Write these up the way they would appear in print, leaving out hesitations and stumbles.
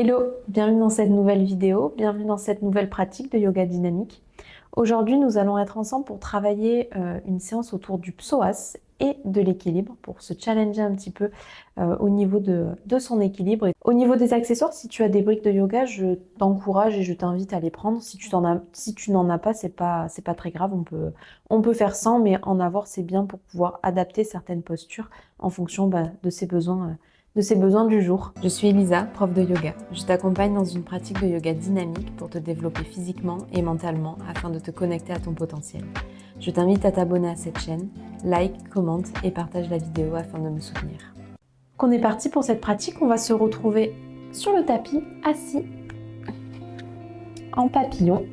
Hello, bienvenue dans cette nouvelle vidéo, bienvenue dans cette nouvelle pratique de yoga dynamique. Aujourd'hui, nous allons être ensemble pour travailler une séance autour du psoas et de l'équilibre, pour se challenger un petit peu au niveau de son équilibre. Et au niveau des accessoires, si tu as des briques de yoga, je t'encourage et je t'invite à les prendre. Si tu n'en as pas, c'est pas très grave, on peut faire sans, mais en avoir, c'est bien pour pouvoir adapter certaines postures en fonction de ses besoins. De ses besoins du jour. Je suis Elisa, prof de yoga. Je t'accompagne dans une pratique de yoga dynamique pour te développer physiquement et mentalement afin de te connecter à ton potentiel. Je t'invite à t'abonner à cette chaîne, like, commente et partage la vidéo afin de me soutenir. On est parti pour cette pratique, on va se retrouver sur le tapis, assis, en papillon.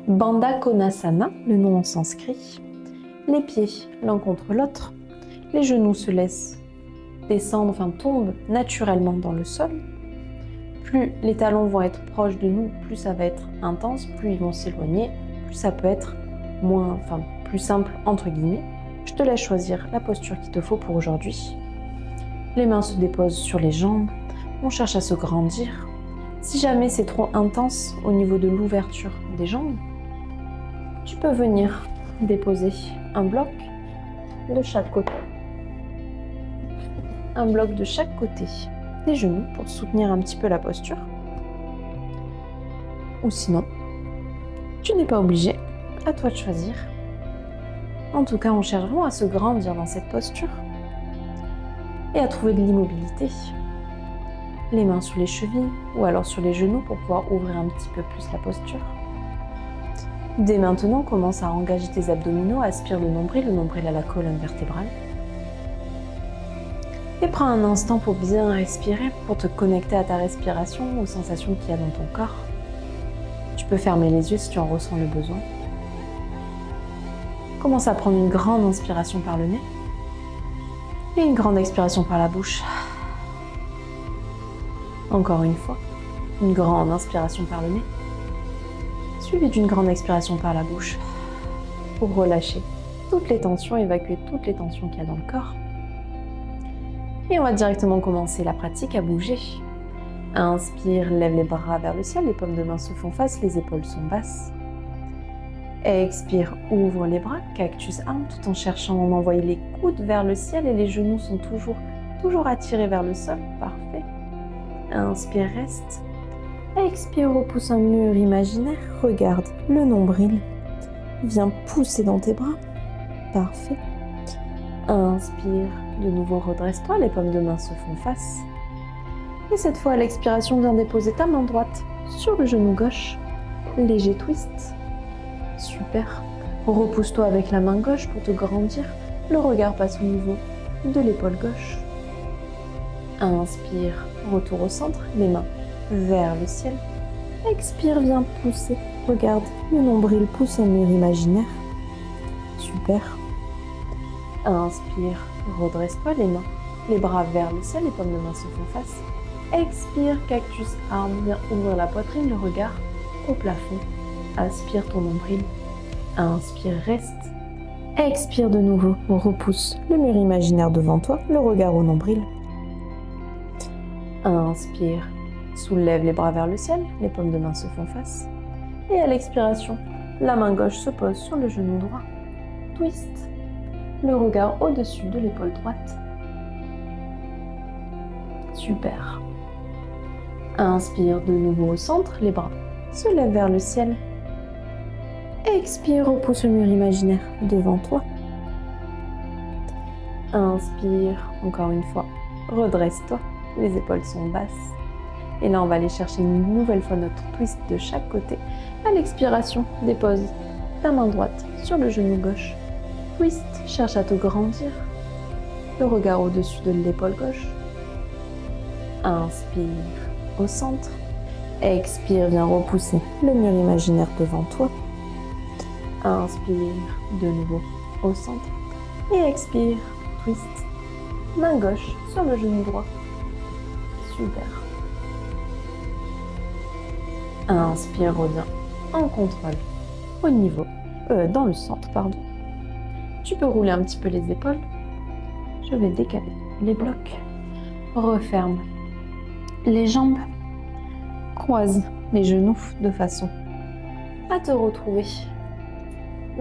Bandha Konasana, le nom en sanskrit. Les pieds l'un contre l'autre. Les genoux se laissent tombent naturellement dans le sol. Plus les talons vont être proches de nous, plus ça va être intense, plus ils vont s'éloigner, plus ça peut être plus simple entre guillemets. Je te laisse choisir la posture qu'il te faut pour aujourd'hui. Les mains se déposent sur les jambes, on cherche à se grandir. Si jamais c'est trop intense au niveau de l'ouverture des jambes, tu peux venir déposer un bloc de chaque côté. Un bloc de chaque côté des genoux pour soutenir un petit peu la posture. Ou sinon, tu n'es pas obligé, à toi de choisir. En tout cas, on cherche vraiment à se grandir dans cette posture et à trouver de l'immobilité. Les mains sur les chevilles ou alors sur les genoux pour pouvoir ouvrir un petit peu plus la posture. Dès maintenant, commence à engager tes abdominaux, aspire le nombril à la colonne vertébrale. Et prends un instant pour bien respirer, pour te connecter à ta respiration, aux sensations qu'il y a dans ton corps. Tu peux fermer les yeux si tu en ressens le besoin. Commence à prendre une grande inspiration par le nez et une grande expiration par la bouche. Encore une fois, une grande inspiration par le nez, suivie d'une grande expiration par la bouche pour relâcher toutes les tensions, évacuer toutes les tensions qu'il y a dans le corps. Et on va directement commencer la pratique à bouger. Inspire, lève les bras vers le ciel, les paumes de main se font face, les épaules sont basses. Expire, ouvre les bras, cactus arm, tout en cherchant à envoyer les coudes vers le ciel et les genoux sont toujours attirés vers le sol. Parfait. Inspire, reste. Expire, repousse un mur imaginaire, regarde le nombril. Viens pousser dans tes bras. Parfait. Inspire, de nouveau redresse-toi, les paumes de main se font face. Et cette fois, à l'expiration, viens déposer ta main droite sur le genou gauche. Léger twist. Super. Repousse-toi avec la main gauche pour te grandir. Le regard passe au niveau de l'épaule gauche. Inspire, retour au centre, les mains vers le ciel. Expire, viens pousser. Regarde, le nombril pousse un mur imaginaire. Super. Inspire, redresse-toi, les bras vers le ciel, les paumes de main se font face. Expire, cactus arm, viens ouvrir la poitrine, le regard au plafond. Aspire ton nombril. Inspire, reste. Expire de nouveau, repousse le mur imaginaire devant toi, le regard au nombril. Inspire, soulève les bras vers le ciel, les paumes de main se font face. Et à l'expiration, la main gauche se pose sur le genou droit. Twist. Le regard au-dessus de l'épaule droite. Super. Inspire de nouveau au centre, les bras se lèvent vers le ciel. Expire, repousse le mur imaginaire devant toi. Inspire, encore une fois, redresse-toi, les épaules sont basses. Et là, on va aller chercher une nouvelle fois notre twist de chaque côté. À l'expiration, dépose ta main droite sur le genou gauche. Twist, cherche à te grandir. Le regard au-dessus de l'épaule gauche. Inspire au centre. Expire, viens repousser le mur imaginaire devant toi. Inspire de nouveau au centre. Et expire, twist. Main gauche sur le genou droit. Super. Inspire, reviens en contrôle au niveau, dans le centre, pardon. Tu peux rouler un petit peu les épaules. Je vais décaler les blocs. Referme les jambes. Croise les genoux de façon à te retrouver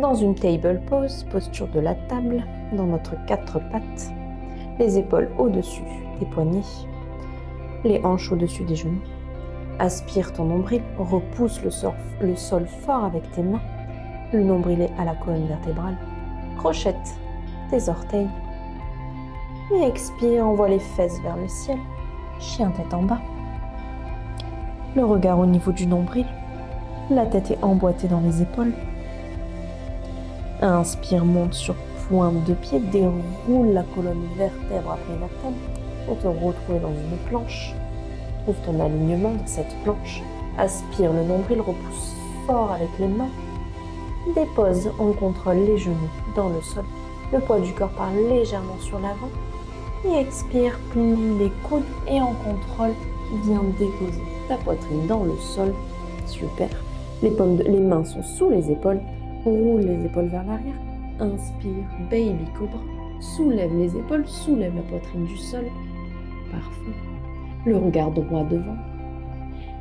dans une table pose, posture de la table, dans notre 4 pattes. Les épaules au-dessus des poignets, les hanches au-dessus des genoux. Aspire ton nombril, repousse le sol fort avec tes mains. Le nombril est à la colonne vertébrale. Crochette tes orteils. Et expire, envoie les fesses vers le ciel. Chien tête en bas. Le regard au niveau du nombril. La tête est emboîtée dans les épaules. Inspire, monte sur pointe de pied, déroule la colonne vertèbre après vertèbre pour te retrouver dans une planche. Trouve ton alignement dans cette planche. Aspire le nombril, repousse fort avec les mains. Dépose en contrôle les genoux dans le sol. Le poids du corps part légèrement sur l'avant. Et expire, plie les coudes et en contrôle, viens déposer ta poitrine dans le sol. Super. Les mains sont sous les épaules. Roule les épaules vers l'arrière. Inspire, baby cobra. Soulève les épaules, soulève la poitrine du sol. Parfait. Le regard droit devant.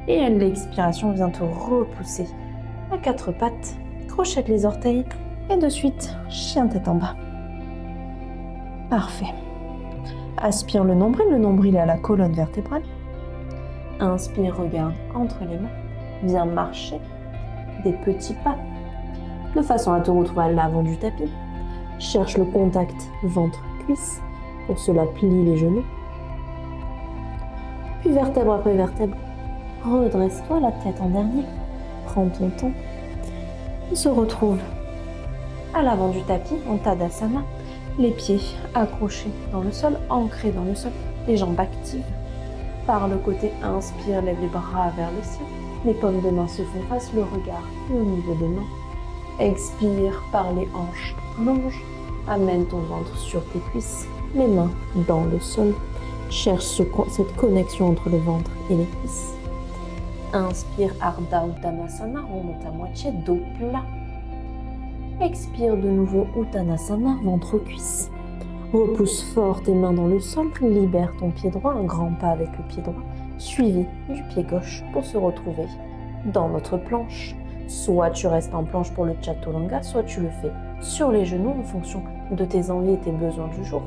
Et à l'expiration, viens te repousser à 4 pattes. Crochette les orteils. Et de suite, chien tête en bas. Parfait. Aspire le nombril est à la colonne vertébrale. Inspire, regarde entre les mains. Viens marcher des petits pas de façon à te retrouver à l'avant du tapis. Cherche le contact ventre-cuisse. Pour cela, plie les genoux. Puis vertèbre après vertèbre, redresse-toi la tête en dernier. Prends ton temps. On se retrouve à l'avant du tapis en Tadasana. Les pieds accrochés dans le sol, ancrés dans le sol. Les jambes actives. Par le côté, inspire, lève les bras vers le ciel. Les paumes de main se font face, le regard est au niveau des mains. Expire par les hanches, plonge, amène ton ventre sur tes cuisses, les mains dans le sol. Cherche cette connexion entre le ventre et les cuisses. Inspire, Ardha Uttanasana, remonte à moitié, dos plat. Expire de nouveau, Uttanasana, ventre-cuisse. Repousse fort tes mains dans le sol, libère ton pied droit, un grand pas avec le pied droit, suivi du pied gauche pour se retrouver dans notre planche. Soit tu restes en planche pour le Chaturanga, soit tu le fais sur les genoux en fonction de tes envies et tes besoins du jour.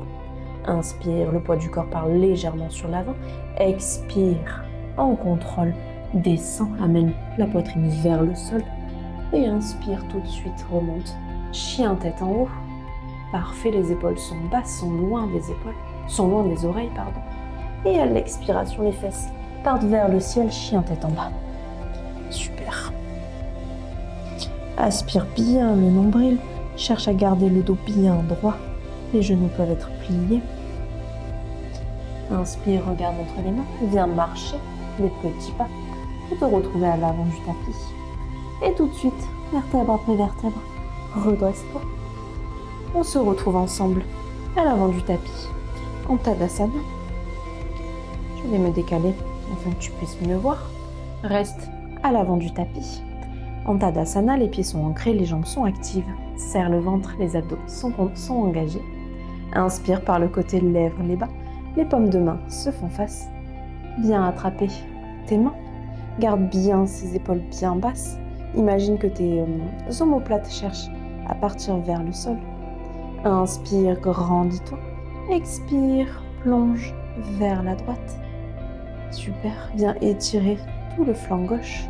Inspire, le poids du corps part légèrement sur l'avant. Expire, en contrôle, descend, amène la poitrine vers le sol. Et inspire tout de suite, remonte, chien tête en haut. Parfait, les épaules sont basses, sont loin des oreilles, pardon. Et à l'expiration, les fesses partent vers le ciel, chien tête en bas. Super. Aspire bien le nombril, cherche à garder le dos bien droit. Les genoux peuvent être pliés. Inspire, regarde entre les mains, viens marcher les petits pas pour te retrouver à l'avant du tapis. Et tout de suite, vertèbre après vertèbre, redresse-toi. On se retrouve ensemble à l'avant du tapis, en Tadasana. Je vais me décaler afin que tu puisses mieux voir. Reste à l'avant du tapis. En Tadasana, les pieds sont ancrés, les jambes sont actives. Serre le ventre, les abdos sont engagés. Inspire par le côté, lèvres les bas. Les paumes de main se font face. Bien attraper tes mains. Garde bien ces épaules bien basses. Imagine que tes omoplates cherchent à partir vers le sol. Inspire, grandis-toi. Expire, plonge vers la droite. Super, viens étirer tout le flanc gauche.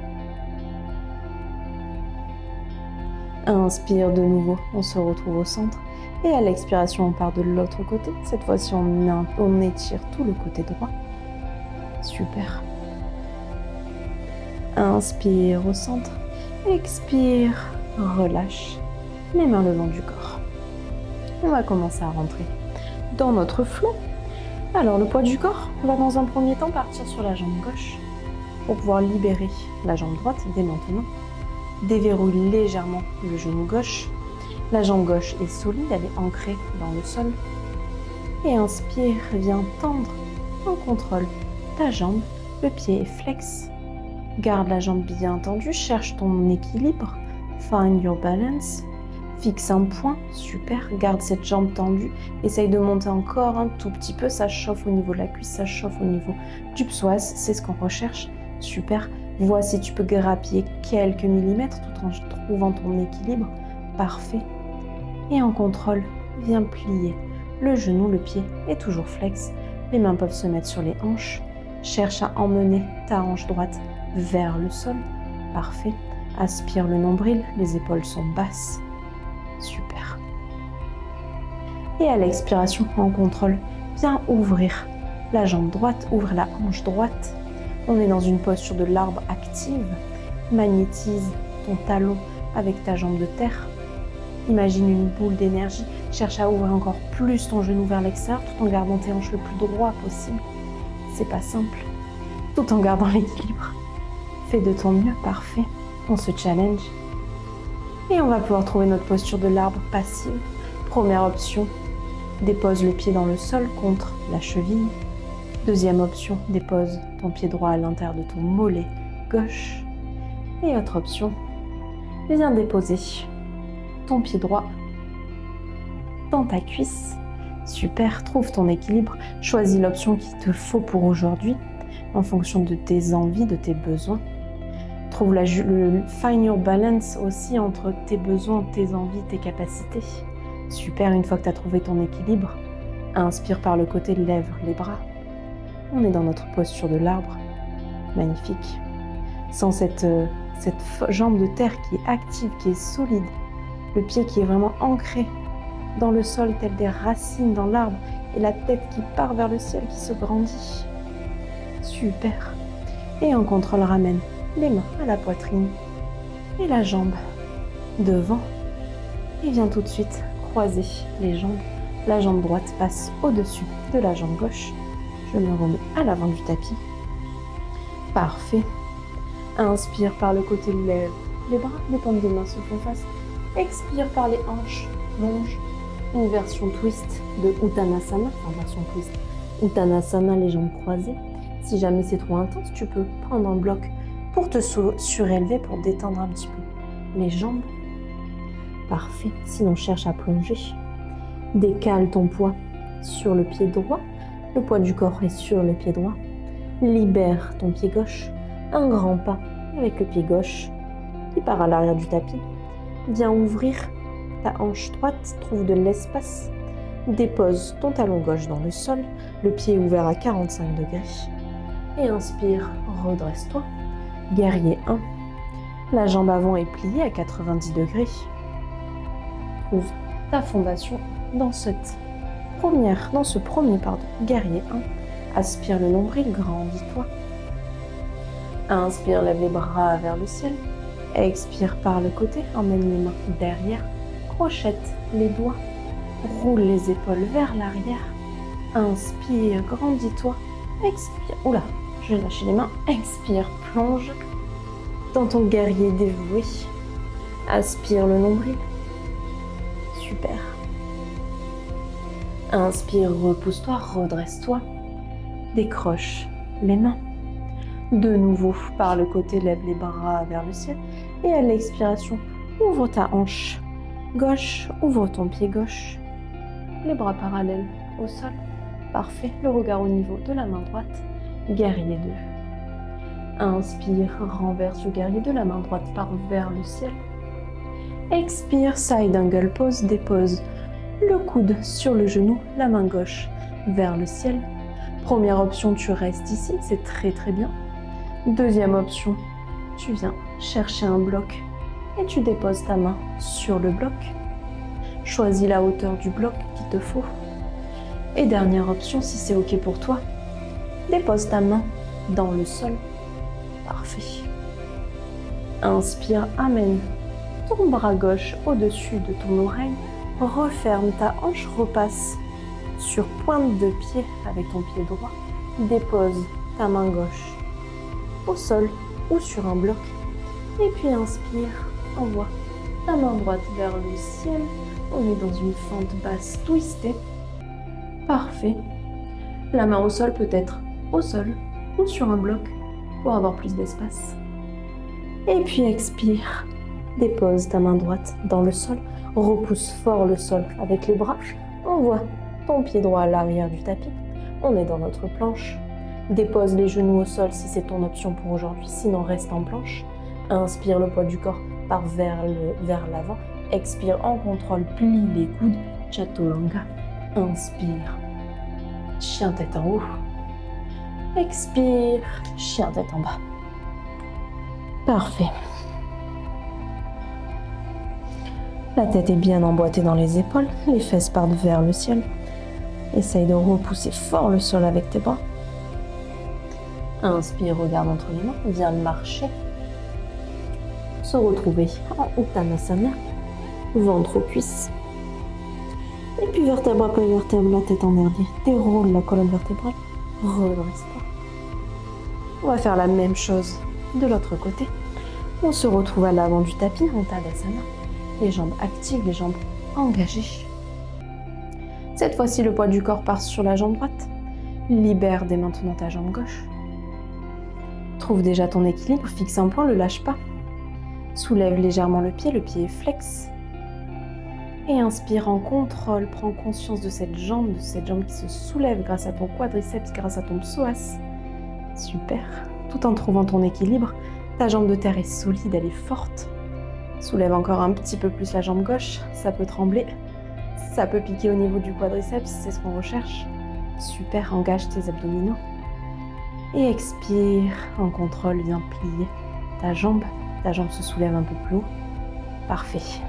Inspire de nouveau, on se retrouve au centre. Et à l'expiration, on part de l'autre côté. Cette fois-ci, on étire tout le côté droit. Super. Inspire au centre. Expire, relâche. Les mains le long du corps. On va commencer à rentrer dans notre flow. Alors, le poids du corps va dans un premier temps partir sur la jambe gauche pour pouvoir libérer la jambe droite dès maintenant. Déverrouille légèrement le genou gauche. La jambe gauche est solide, elle est ancrée dans le sol. Et inspire, viens tendre en contrôle ta jambe. Le pied est flex. Garde la jambe bien tendue, cherche ton équilibre. Find your balance. Fixe un point, super, garde cette jambe tendue, essaye de monter encore un tout petit peu, ça chauffe au niveau de la cuisse, ça chauffe au niveau du psoas, c'est ce qu'on recherche, super. Vois si tu peux grappiller quelques millimètres tout en trouvant ton équilibre, parfait. Et en contrôle, viens plier le genou, le pied est toujours flex, les mains peuvent se mettre sur les hanches, cherche à emmener ta hanche droite vers le sol, parfait. Aspire le nombril, les épaules sont basses. Super. Et à l'expiration, en contrôle, viens ouvrir la jambe droite, ouvre la hanche droite. On est dans une posture de l'arbre active. Magnétise ton talon avec ta jambe de terre. Imagine une boule d'énergie. Cherche à ouvrir encore plus ton genou vers l'extérieur tout en gardant tes hanches le plus droit possible. C'est pas simple. Tout en gardant l'équilibre. Fais de ton mieux, parfait. On se challenge. Et on va pouvoir trouver notre posture de l'arbre passive. Première option, dépose le pied dans le sol contre la cheville. Deuxième option, dépose ton pied droit à l'intérieur de ton mollet gauche. Et autre option, viens déposer ton pied droit dans ta cuisse. Super, trouve ton équilibre. Choisis l'option qu'il te faut pour aujourd'hui en fonction de tes envies, de tes besoins. Trouve le find your balance aussi entre tes besoins, tes envies, tes capacités. Super, une fois que tu as trouvé ton équilibre, inspire par le côté, lève les bras. On est dans notre posture de l'arbre. Magnifique. Sans cette jambe de terre qui est active, qui est solide. Le pied qui est vraiment ancré dans le sol, tel des racines dans l'arbre. Et la tête qui part vers le ciel, qui se grandit. Super. Et en contrôle, ramène les mains à la poitrine et la jambe devant. Et viens tout de suite croiser les jambes. La jambe droite passe au-dessus de la jambe gauche. Je me remets à l'avant du tapis. Parfait. Inspire par le côté, lève les bras, les paumes des mains se font face. Expire par les hanches, longe. Une version twist de Uttanasana, enfin version twist. Uttanasana, les jambes croisées. Si jamais c'est trop intense, tu peux prendre un bloc pour te surélever, pour détendre un petit peu les jambes. Parfait. Sinon, cherche à plonger. Décale ton poids sur le pied droit. Le poids du corps est sur le pied droit. Libère ton pied gauche. Un grand pas avec le pied gauche qui part à l'arrière du tapis. Viens ouvrir ta hanche droite. Trouve de l'espace. Dépose ton talon gauche dans le sol. Le pied est ouvert à 45 degrés. Et inspire, redresse-toi. Guerrier 1. La jambe avant est pliée à 90 degrés. Trouve ta fondation dans ce premier, guerrier 1. Aspire le nombril, grandis-toi. Inspire, lève les bras vers le ciel. Expire par le côté, emmène les mains derrière. Crochette les doigts. Roule les épaules vers l'arrière. Inspire, grandis-toi. Expire. Oula, je vais lâcher les mains. Expire, plonge dans ton guerrier dévoué. Aspire le nombril. Super. Inspire, repousse-toi, redresse-toi. Décroche les mains. De nouveau, par le côté, lève les bras vers le ciel. Et à l'expiration, ouvre ta hanche gauche, ouvre ton pied gauche. Les bras parallèles au sol. Parfait. Le regard au niveau de la main droite. Guerrier 2. Inspire, renverse le guerrier 2. La main droite part vers le ciel. Expire, side angle pose. Dépose le coude sur le genou. La main gauche vers le ciel. Première option, tu restes ici. C'est très très bien. Deuxième option, tu viens chercher un bloc et tu déposes ta main sur le bloc. Choisis la hauteur du bloc qu'il te faut. Et dernière option, si c'est OK pour toi, dépose ta main dans le sol. Parfait. Inspire, amène ton bras gauche au-dessus de ton oreille. Referme ta hanche, repasse sur pointe de pied avec ton pied droit. Dépose ta main gauche au sol ou sur un bloc. Et puis inspire, envoie ta main droite vers le ciel. On est dans une fente basse twistée. Parfait. La main au sol peut être au sol ou sur un bloc pour avoir plus d'espace. Et puis expire, Dépose ta main droite dans le sol, repousse fort le sol avec les bras. Envoie ton pied droit à l'arrière du tapis. On est dans notre planche. Dépose les genoux au sol si c'est ton option pour aujourd'hui, sinon reste en planche. Inspire, le poids du corps part vers l'avant. Expire, en contrôle, plie les coudes. Chaturanga. Inspire. Chien tête en haut. Expire. Chien tête en bas. Parfait. La tête est bien emboîtée dans les épaules. Les fesses partent vers le ciel. Essaye de repousser fort le sol avec tes bras. Inspire, regarde entre les mains. Viens marcher. Se retrouver en Uttanasana. Ventre aux cuisses. Et puis vertèbre après vertèbre, la tête en dernier. Déroule la colonne vertébrale. Redresse-toi. On va faire la même chose de l'autre côté. On se retrouve à l'avant du tapis en Tadasana. Les jambes actives, les jambes engagées. Cette fois-ci, le poids du corps part sur la jambe droite. Libère dès maintenant ta jambe gauche. Trouve déjà ton équilibre, fixe un point, ne le lâche pas. Soulève légèrement le pied est flex. Et inspire en contrôle, prends conscience de cette jambe qui se soulève grâce à ton quadriceps, grâce à ton psoas. Super. Tout en trouvant ton équilibre, ta jambe de terre est solide, elle est forte. Soulève encore un petit peu plus la jambe gauche, ça peut trembler, ça peut piquer au niveau du quadriceps, c'est ce qu'on recherche. Super, engage tes abdominaux. Et expire, en contrôle, viens plier ta jambe se soulève un peu plus haut. Parfait.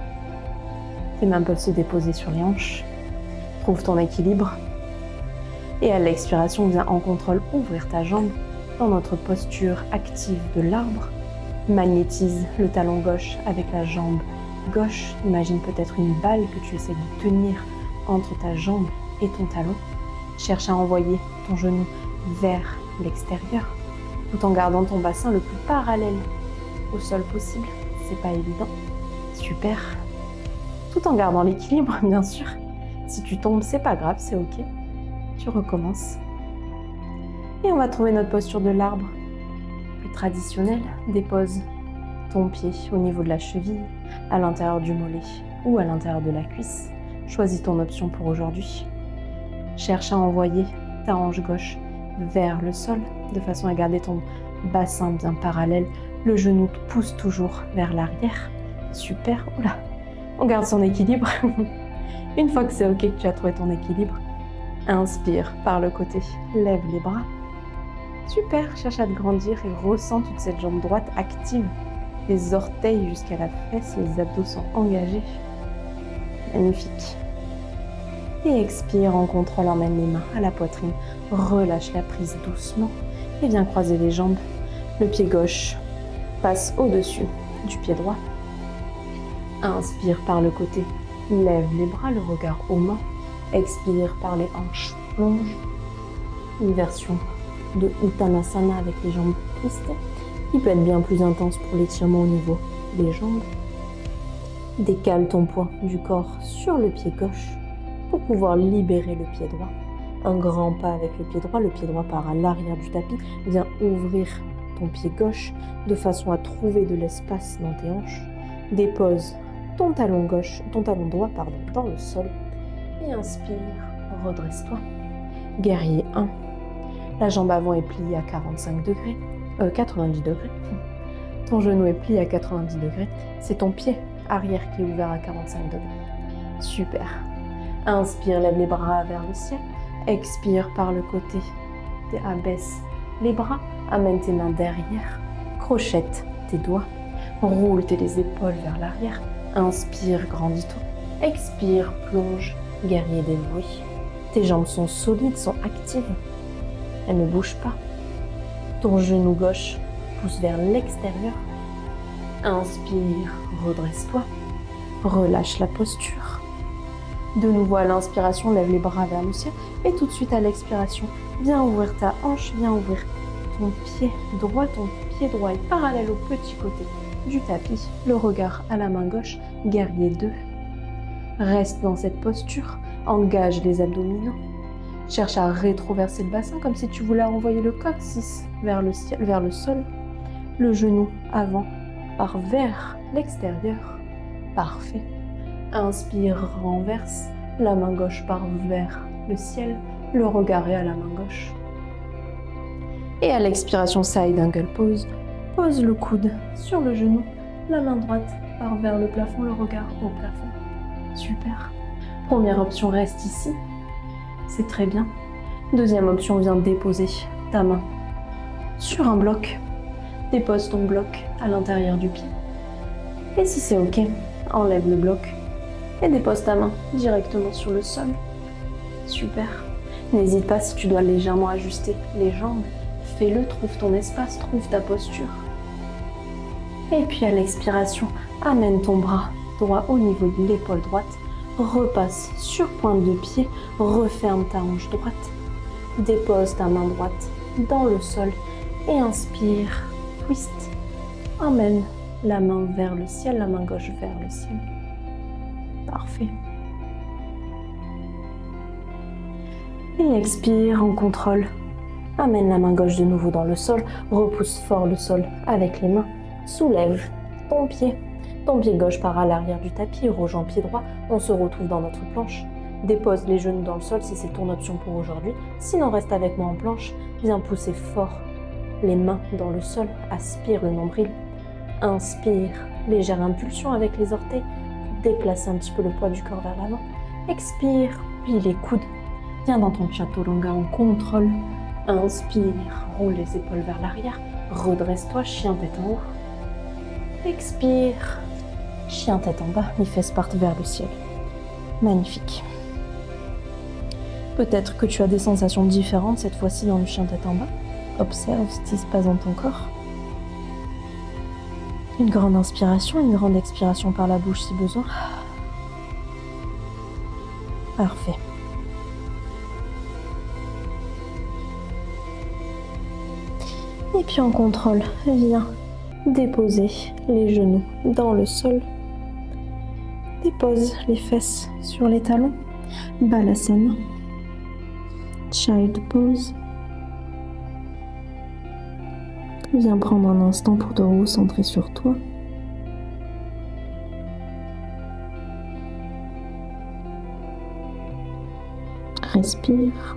Tes mains peuvent se déposer sur les hanches. Trouve ton équilibre. Et à l'expiration, viens en contrôle ouvrir ta jambe dans notre posture active de l'arbre. Magnétise le talon gauche avec la jambe gauche. Imagine peut-être une balle que tu essaies de tenir entre ta jambe et ton talon. Cherche à envoyer ton genou vers l'extérieur tout en gardant ton bassin le plus parallèle au sol possible. C'est pas évident. Super. Tout en gardant l'équilibre, bien sûr. Si tu tombes, c'est pas grave, c'est ok. Tu recommences. Et on va trouver notre posture de l'arbre plus traditionnelle. Dépose ton pied au niveau de la cheville, à l'intérieur du mollet ou à l'intérieur de la cuisse. Choisis ton option pour aujourd'hui. Cherche à envoyer ta hanche gauche vers le sol, de façon à garder ton bassin bien parallèle. Le genou pousse toujours vers l'arrière. Super. Oula. On garde son équilibre. Une fois que c'est ok, que tu as trouvé ton équilibre, inspire par le côté, lève les bras. Super, cherche à te grandir et ressens toute cette jambe droite active. Les orteils jusqu'à la fesse, les abdos sont engagés. Magnifique. Et expire en contrôle, emmène les mains à la poitrine. Relâche la prise doucement et viens croiser les jambes. Le pied gauche passe au-dessus du pied droit. Inspire par le côté, lève les bras, le regard aux mains. Expire par les hanches, plonge. Une version de Uttanasana avec les jambes twistées, qui peut être bien plus intense pour l'étirement au niveau des jambes. Décale ton poids du corps sur le pied gauche pour pouvoir libérer le pied droit. Un grand pas avec le pied droit part à l'arrière du tapis. Viens ouvrir ton pied gauche de façon à trouver de l'espace dans tes hanches. Dépose ton talon droit dans le sol et inspire, redresse-toi. Guerrier 1. La jambe avant est pliée à 90 degrés. Ton genou est plié à 90 degrés. C'est ton pied arrière qui est ouvert à 45 degrés. Super. Inspire, lève les bras vers le ciel. Expire par le côté. Abaisse les bras. Amène tes mains derrière. Crochette tes doigts. Roule tes épaules vers l'arrière. Inspire, grandis-toi. Expire, plonge, guerrier dévoué. Tes jambes sont solides, sont actives. Elles ne bougent pas. Ton genou gauche pousse vers l'extérieur. Inspire, redresse-toi. Relâche la posture. De nouveau à l'inspiration, lève les bras vers le ciel. Et tout de suite à l'expiration, viens ouvrir ta hanche, viens ouvrir ton pied droit. Ton pied droit est parallèle au petit côté du tapis. Le regard à la main gauche, guerrier 2. Reste dans cette posture, engage les abdominaux. Cherche à rétroverser le bassin comme si tu voulais envoyer le coccyx vers le ciel, vers le sol. Le genou avant part vers l'extérieur. Parfait. Inspire, renverse, la main gauche part vers le ciel, le regard est à la main gauche. Et à l'expiration, side angle pose, pose le coude sur le genou, la main droite part vers le plafond, le regard au plafond. Super. Première option, reste ici. C'est très bien. Deuxième option, viens déposer ta main sur un bloc. Dépose ton bloc à l'intérieur du pied. Et si c'est ok, enlève le bloc et dépose ta main directement sur le sol. Super. N'hésite pas si tu dois légèrement ajuster les jambes. Fais-le, trouve ton espace, trouve ta posture. Et puis à l'expiration, amène ton bras droit au niveau de l'épaule droite. Repasse sur pointe de pied, referme ta hanche droite. Dépose ta main droite dans le sol et inspire, twist. Emmène la main vers le ciel, la main gauche vers le ciel. Parfait. Et expire en contrôle. Amène la main gauche de nouveau dans le sol, repousse fort le sol avec les mains. Soulève ton pied. Ton pied gauche part à l'arrière du tapis, rejoins pied droit. On se retrouve dans notre planche. Dépose les genoux dans le sol si c'est ton option pour aujourd'hui. Sinon, reste avec moi en planche. Viens pousser fort les mains dans le sol. Aspire le nombril. Inspire, légère impulsion avec les orteils. Déplace un petit peu le poids du corps vers l'avant. Expire, puis les coudes. Viens dans ton chaturanga en contrôle. Inspire, roule les épaules vers l'arrière. Redresse-toi, chien tête en haut. Expire, chien tête en bas, les fesses partent vers le ciel. Magnifique. Peut-être que tu as des sensations différentes cette fois-ci dans le chien tête en bas. Observe ce qui se passe dans ton corps. Une grande inspiration, une grande expiration par la bouche si besoin. Parfait. Et puis en contrôle, viens déposer les genoux dans le sol. Dépose les fesses sur les talons. Balasana. Child pose. Viens prendre un instant pour te recentrer sur toi. Respire.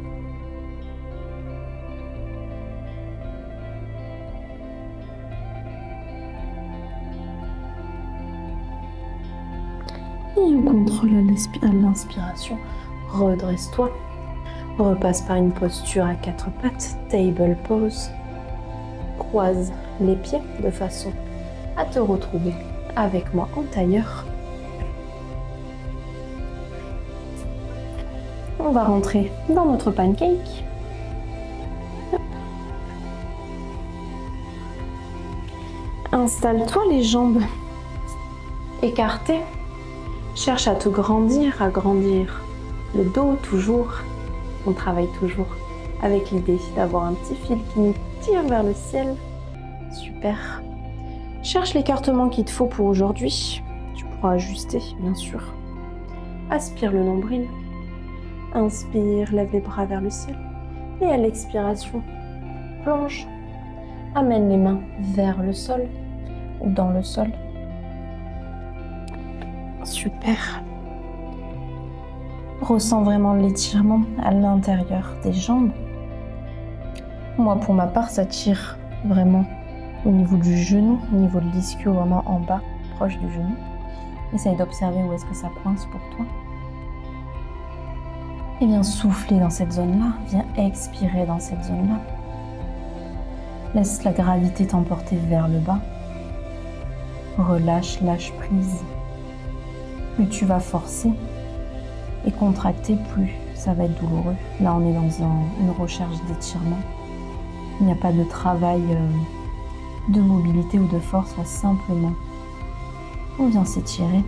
Et on contrôle à l'inspiration. Redresse-toi. Repasse par une posture à quatre pattes. Table pose. Croise les pieds de façon à te retrouver avec moi en tailleur. On va rentrer dans notre pancake. Installe-toi les jambes écartées. Cherche à te grandir, agrandir le dos toujours. On travaille toujours avec l'idée d'avoir un petit fil qui nous tire vers le ciel. Super. Cherche l'écartement qu'il te faut pour aujourd'hui. Tu pourras ajuster, bien sûr. Aspire le nombril. Inspire, lève les bras vers le ciel. Et à l'expiration, plonge. Amène les mains vers le sol ou dans le sol. Super. Ressens vraiment l'étirement à l'intérieur des jambes. Moi, pour ma part, ça tire vraiment au niveau du genou, au niveau de l'ischio, vraiment en bas, proche du genou. Essaye d'observer où est-ce que ça coince pour toi. Et viens souffler dans cette zone-là, viens expirer dans cette zone-là. Laisse la gravité t'emporter vers le bas. Relâche, lâche prise. Plus tu vas forcer et contracter, plus ça va être douloureux. Là, on est dans une recherche d'étirement. Il n'y a pas de travail de mobilité ou de force, là, simplement on vient s'étirer.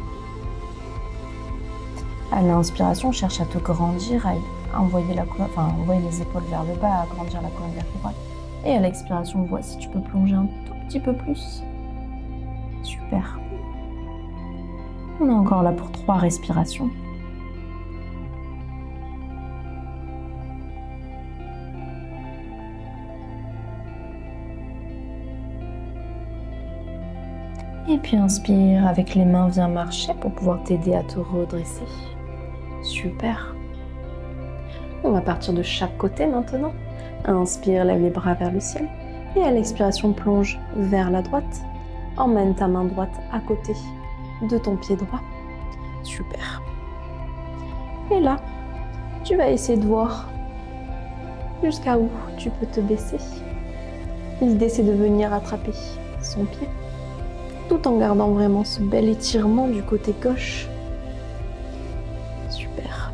À l'inspiration, cherche à te grandir, à envoyer les épaules vers le bas, à agrandir la colonne vertébrale. Et à l'expiration, vois si tu peux plonger un tout petit peu plus. Super. On est encore là pour 3 respirations. Et puis inspire, avec les mains, viens marcher pour pouvoir t'aider à te redresser. Super. On va partir de chaque côté maintenant. Inspire, lève les bras vers le ciel. Et à l'expiration, plonge vers la droite. Emmène ta main droite à côté de ton pied droit. Super. Et là, tu vas essayer de voir jusqu'à où tu peux te baisser. L'idée, c'est de venir attraper son pied, tout en gardant vraiment ce bel étirement du côté gauche. Super.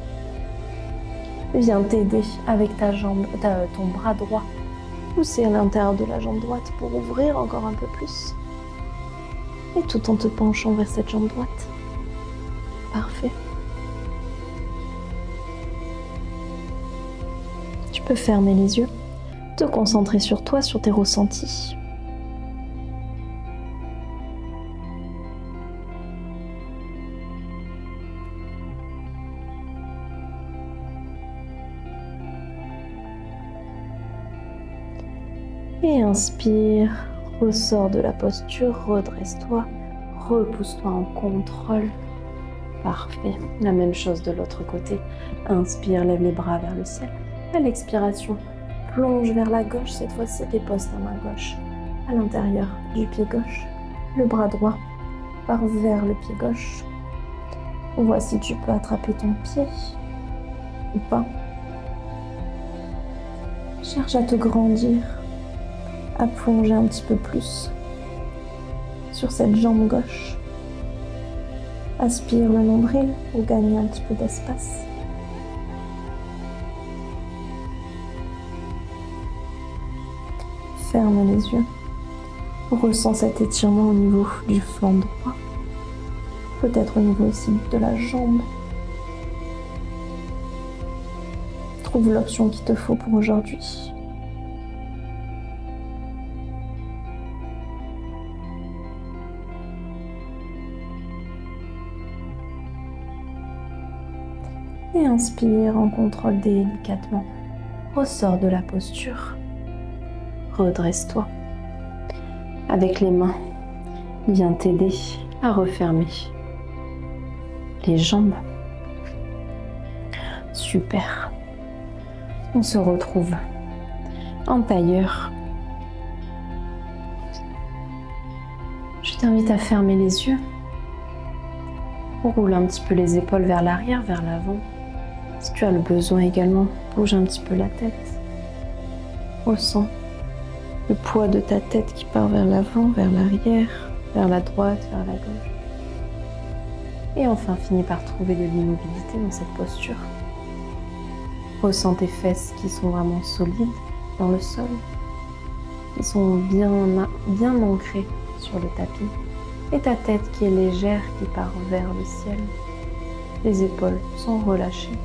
Viens t'aider avec ta jambe, ton bras droit. Pousser à l'intérieur de la jambe droite pour ouvrir encore un peu plus. Et tout en te penchant vers cette jambe droite. Parfait. Tu peux fermer les yeux, te concentrer sur toi, sur tes ressentis. Et inspire, ressors de la posture, redresse-toi, repousse-toi en contrôle. Parfait. La même chose de l'autre côté. Inspire, lève les bras vers le ciel. À l'expiration, plonge vers la gauche. Cette fois-ci, dépose ta main gauche à l'intérieur du pied gauche. Le bras droit part vers le pied gauche. Vois si tu peux attraper ton pied ou pas. Cherche à te grandir, à plonger un petit peu plus sur cette jambe gauche. Aspire le nombril pour gagner un petit peu d'espace. Ferme les yeux. Ressens cet étirement au niveau du flanc droit. Peut-être au niveau aussi de la jambe. Trouve l'option qu'il te faut pour aujourd'hui. Et inspire en contrôle délicatement. Ressors de la posture. Redresse-toi. Avec les mains, viens t'aider à refermer les jambes. Super. On se retrouve en tailleur. Je t'invite à fermer les yeux. Roule un petit peu les épaules vers l'arrière, vers l'avant. Si tu as le besoin également, bouge un petit peu la tête. Ressens le poids de ta tête qui part vers l'avant, vers l'arrière, vers la droite, vers la gauche. Et enfin, finis par trouver de l'immobilité dans cette posture. Ressens tes fesses qui sont vraiment solides dans le sol, qui sont bien ancrées sur le tapis. Et ta tête qui est légère, qui part vers le ciel. Les épaules sont relâchées.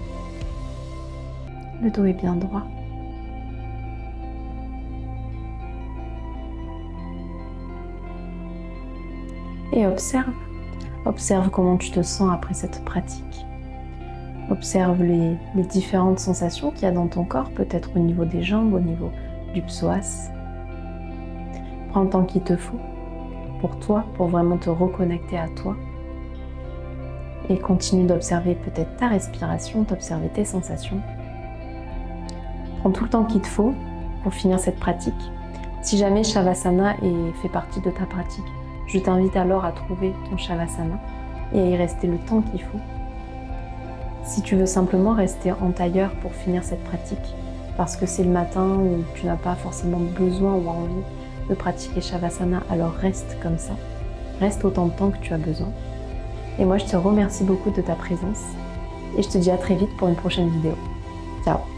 Le dos est bien droit. Et observe comment tu te sens après cette pratique. Observe les différentes sensations qu'il y a dans ton corps, peut-être au niveau des jambes, au niveau du psoas. Prends le temps qu'il te faut pour toi, pour vraiment te reconnecter à toi. Et continue d'observer peut-être ta respiration, d'observer tes sensations. Prends tout le temps qu'il te faut pour finir cette pratique. Si jamais Shavasana fait partie de ta pratique, je t'invite alors à trouver ton Shavasana et à y rester le temps qu'il faut. Si tu veux simplement rester en tailleur pour finir cette pratique, parce que c'est le matin où tu n'as pas forcément besoin ou envie de pratiquer Shavasana, alors reste comme ça. Reste autant de temps que tu as besoin. Et moi, je te remercie beaucoup de ta présence et je te dis à très vite pour une prochaine vidéo. Ciao!